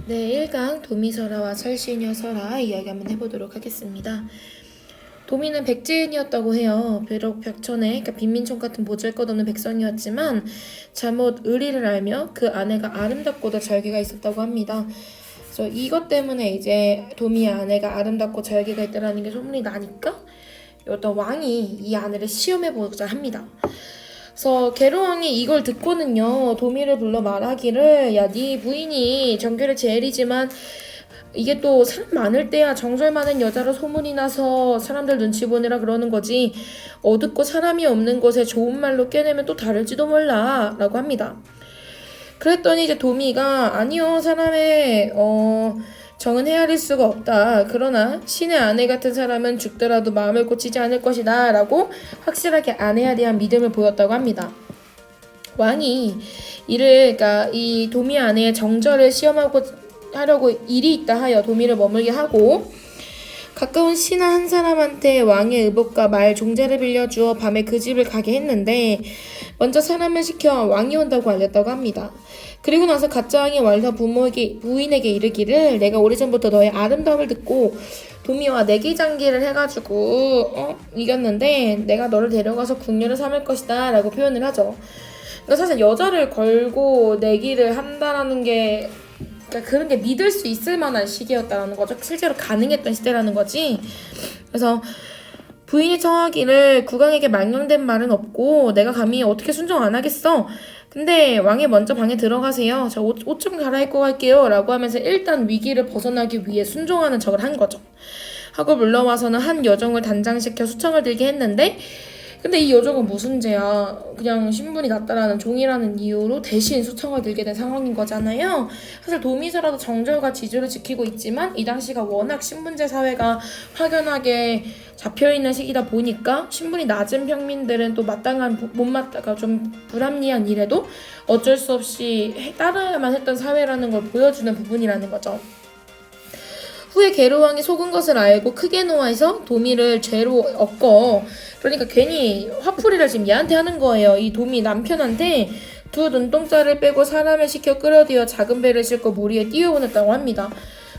네, 1강 도미설화와 설신여설화 이야기 한번 해보도록 하겠습니다. 도미는 백제인이었다고 해요. 비록 벽천에 그러니까 빈민촌 같은 보잘것없는 백성이었지만 잘못 의리를 알며 그 아내가 아름답고도 절개가 있었다고 합니다. 그래서 이것 때문에 이제 도미의 아내가 아름답고 절개가 있다라는 게 소문이 나니까 어떤 왕이 이 아내를 시험해보자 합니다. 그래서 계로왕이 이걸 듣고는요, 도미를 불러 말하기를, 야, 네 부인이 정결의 제일이지만 이게 또 사람 많을 때야 정절 많은 여자로 소문이 나서 사람들 눈치 보느라 그러는 거지, 어둡고 사람이 없는 곳에 좋은 말로 꿰내면 또 다를지도 몰라 라고 합니다. 그랬더니 이제 도미가 아니요, 사람의 정은 헤아릴 수가 없다. 그러나 신의 아내 같은 사람은 죽더라도 마음을 고치지 않을 것이다 라고 확실하게 아내에 대한 믿음을 보였다고 합니다. 왕이 그러니까 이 도미 아내의 정절을 시험하고 하려고 일이 있다 하여 도미를 머물게 하고, 가까운 신하 한 사람한테 왕의 의복과 말 종자를 빌려주어 밤에 그 집을 가게 했는데 먼저 사람을 시켜 왕이 온다고 알렸다고 합니다. 그리고 나서 가짜 왕이 와서 부인에게 이르기를, 내가 오래전부터 너의 아름다움을 듣고 도미와 내기장기를 해가지고 이겼는데 내가 너를 데려가서 궁녀를 삼을 것이다 라고 표현을 하죠. 그러니까 사실 여자를 걸고 내기를 한다라는 게, 그러니까 그런 게 믿을 수 있을 만한 시기였다라는 거죠. 실제로 가능했던 시대라는 거지. 그래서 부인이 청하기를, 국왕에게 망령된 말은 없고 내가 감히 어떻게 순종 안 하겠어. 근데 왕이 먼저 방에 들어가세요. 저 옷 좀 갈아입고 갈게요 라고 하면서 일단 위기를 벗어나기 위해 순종하는 척을 한 거죠. 하고 물러와서는 한 여종을 단장시켜 수청을 들게 했는데, 근데 이 여종은 무슨 죄야, 그냥 신분이 낮다라는 종이라는 이유로 대신 수청을 들게 된 상황인 거잖아요. 사실 도미사라도 정절과 지조를 지키고 있지만 이 당시가 워낙 신분제 사회가 확연하게 잡혀있는 시기다 보니까 신분이 낮은 평민들은 또 마땅한 못마땅가 좀 불합리한 일에도 어쩔 수 없이 따라야만 했던 사회라는 걸 보여주는 부분이라는 거죠. 후에 계로왕이 속은 것을 알고 크게 노해서 도미를 죄로 엮어, 그러니까 괜히 화풀이를 지금 얘한테 하는 거예요. 이 도미 남편한테 두 눈동자를 빼고 사람을 시켜 끌어들여 작은 배를 싣고 모리에 띄워보냈다고 합니다.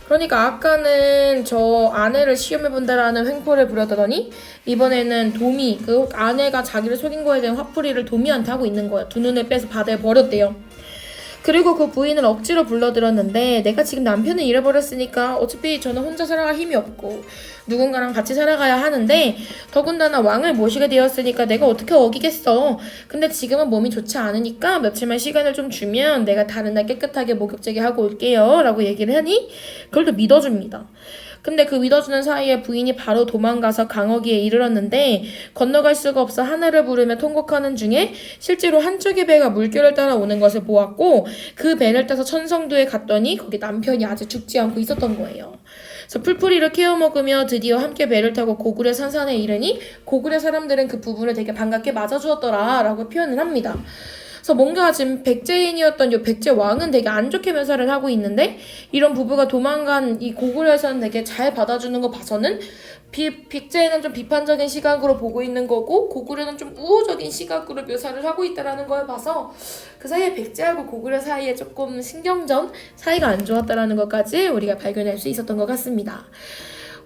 그러니까 아까는 저 아내를 시험해본다라는 횡포를 부렸다더니 이번에는 도미, 그 아내가 자기를 속인 거에 대한 화풀이를 도미한테 하고 있는 거예요. 두 눈을 빼서 바다에 버렸대요. 그리고 그 부인을 억지로 불러들었는데, 내가 지금 남편을 잃어버렸으니까 어차피 저는 혼자 살아갈 힘이 없고 누군가랑 같이 살아가야 하는데, 더군다나 왕을 모시게 되었으니까 내가 어떻게 어기겠어. 근데 지금은 몸이 좋지 않으니까 며칠만 시간을 좀 주면 내가 다른 날 깨끗하게 목욕제게 하고 올게요 라고 얘기를 하니 그걸 또 믿어줍니다. 근데 그 믿어주는 사이에 부인이 바로 도망가서 강어기에 이르렀는데 건너갈 수가 없어 하늘을 부르며 통곡하는 중에 실제로 한쪽의 배가 물결을 따라오는 것을 보았고, 그 배를 타서 천성도에 갔더니 거기 남편이 아직 죽지 않고 있었던 거예요. 그래서 풀풀이를 케어 먹으며 드디어 함께 배를 타고 고구려 산산에 이르니 고구려 사람들은 그 부분을 되게 반갑게 맞아주었더라 라고 표현을 합니다. 그래서 뭔가 지금 백제인이었던 이 백제 왕은 되게 안 좋게 묘사를 하고 있는데, 이런 부부가 도망간 이 고구려에서는 되게 잘 받아주는 거 봐서는 백제는 좀 비판적인 시각으로 보고 있는 거고 고구려는 좀 우호적인 시각으로 묘사를 하고 있다라는 걸 봐서 그 사이에 백제하고 고구려 사이에 조금 신경전, 사이가 안 좋았다라는 것까지 우리가 발견할 수 있었던 것 같습니다.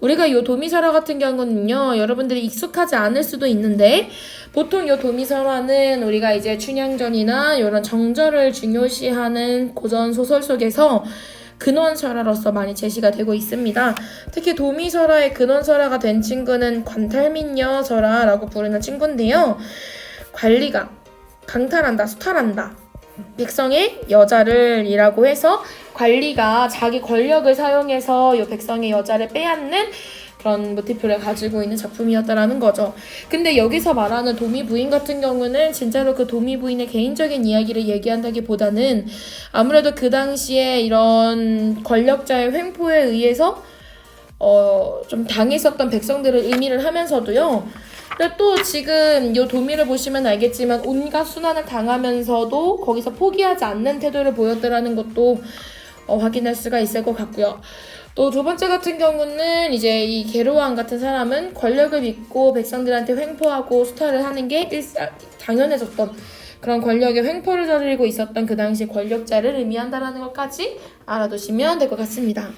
우리가 요 도미설화 같은 경우는요, 여러분들이 익숙하지 않을 수도 있는데, 보통 요 도미설화는 우리가 이제 춘향전이나 이런 정절을 중요시하는 고전 소설 속에서 근원설화로서 많이 제시가 되고 있습니다. 특히 도미설화의 근원설화가 된 친구는 관탈민녀 설화라고 부르는 친구인데요. 관리가 강탈한다, 수탈한다, 백성의 여자를 이라고 해서 관리가 자기 권력을 사용해서 이 백성의 여자를 빼앗는 그런 모티프를 가지고 있는 작품이었다라는 거죠. 근데 여기서 말하는 도미 부인 같은 경우는 진짜로 그 도미 부인의 개인적인 이야기를 얘기한다기보다는 아무래도 그 당시에 이런 권력자의 횡포에 의해서 좀 당했었던 백성들을 의미를 하면서도요. 근데 또 지금 요 도미를 보시면 알겠지만 온갖 순환을 당하면서도 거기서 포기하지 않는 태도를 보였더라는 것도 확인할 수가 있을 것 같고요. 또 두 번째 같은 경우는 이제 이 계로왕 같은 사람은 권력을 믿고 백성들한테 횡포하고 수탈을 하는 게 당연해졌던 그런 권력의 횡포를 저지르고 있었던 그 당시 권력자를 의미한다라는 것까지 알아두시면 될 것 같습니다.